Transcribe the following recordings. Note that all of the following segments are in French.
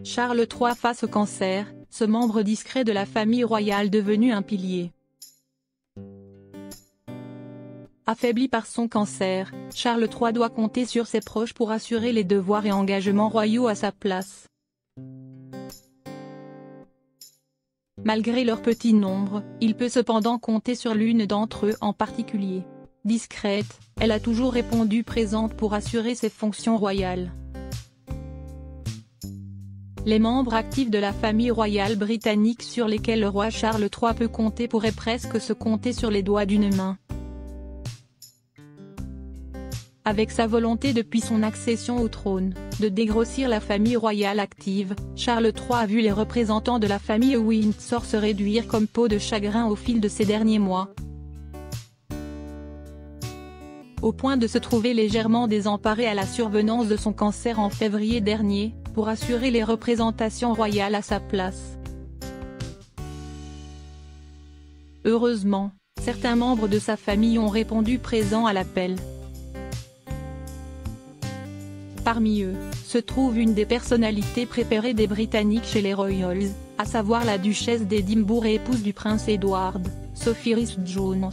Charles III face au cancer, ce membre discret de la famille royale devenu un pilier. Affaibli par son cancer, Charles III doit compter sur ses proches pour assurer les devoirs et engagements royaux à sa place. Malgré leur petit nombre, il peut cependant compter sur l'une d'entre eux en particulier. Discrète, elle a toujours répondu présente pour assurer ses fonctions royales. Les membres actifs de la famille royale britannique sur lesquels le roi Charles III peut compter pourraient presque se compter sur les doigts d'une main. Avec sa volonté depuis son accession au trône, de dégrossir la famille royale active, Charles III a vu les représentants de la famille Windsor se réduire comme peau de chagrin au fil de ces derniers mois. Au point de se trouver légèrement désemparé à la survenance de son cancer en février dernier, pour assurer les représentations royales à sa place. Heureusement, certains membres de sa famille ont répondu présents à l'appel. Parmi eux, se trouve une des personnalités préférées des Britanniques chez les Royals, à savoir la duchesse d'Édimbourg et épouse du prince Edward, Sophie Rhys-Jones.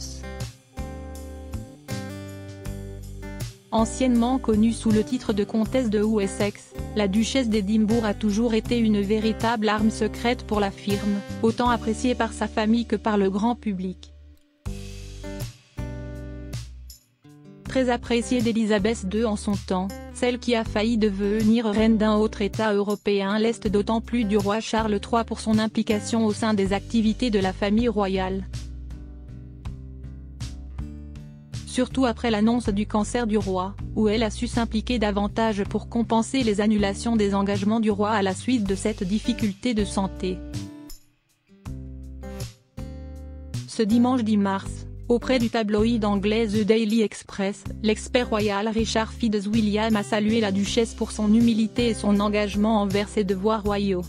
Anciennement connue sous le titre de comtesse de Wessex, la duchesse d'Édimbourg a toujours été une véritable arme secrète pour la firme, autant appréciée par sa famille que par le grand public. Très appréciée d'Élisabeth II en son temps, celle qui a failli devenir reine d'un autre État européen l'est d'autant plus du roi Charles III pour son implication au sein des activités de la famille royale. Surtout après l'annonce du cancer du roi, où elle a su s'impliquer davantage pour compenser les annulations des engagements du roi à la suite de cette difficulté de santé. Ce dimanche 10 mars, auprès du tabloïd anglais The Daily Express, l'expert royal Richard Fitzwilliam a salué la duchesse pour son humilité et son engagement envers ses devoirs royaux.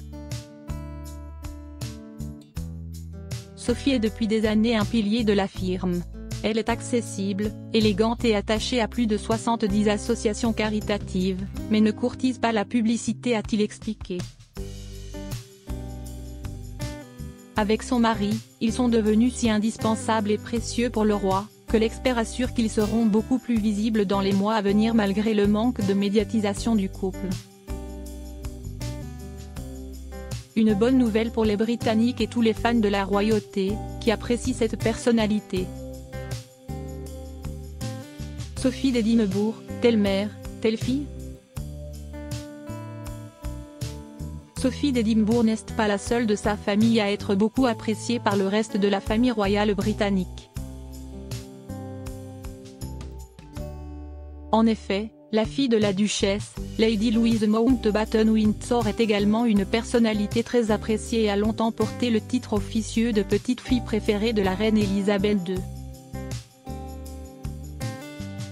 Sophie est depuis des années un pilier de la firme. Elle est accessible, élégante et attachée à plus de 70 associations caritatives, mais ne courtise pas la publicité, a-t-il expliqué. Avec son mari, ils sont devenus si indispensables et précieux pour le roi, que l'expert assure qu'ils seront beaucoup plus visibles dans les mois à venir malgré le manque de médiatisation du couple. Une bonne nouvelle pour les Britanniques et tous les fans de la royauté, qui apprécient cette personnalité. Sophie d'Édimbourg, telle mère, telle fille? Sophie d'Édimbourg n'est pas la seule de sa famille à être beaucoup appréciée par le reste de la famille royale britannique. En effet, la fille de la duchesse, Lady Louise Mountbatten-Windsor est également une personnalité très appréciée et a longtemps porté le titre officieux de petite fille préférée de la reine Elisabeth II.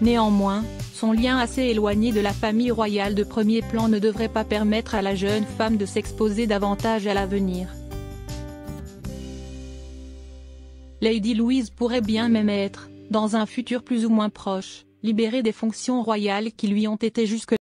Néanmoins, son lien assez éloigné de la famille royale de premier plan ne devrait pas permettre à la jeune femme de s'exposer davantage à l'avenir. Lady Louise pourrait bien même être, dans un futur plus ou moins proche, libérée des fonctions royales qui lui ont été jusque-là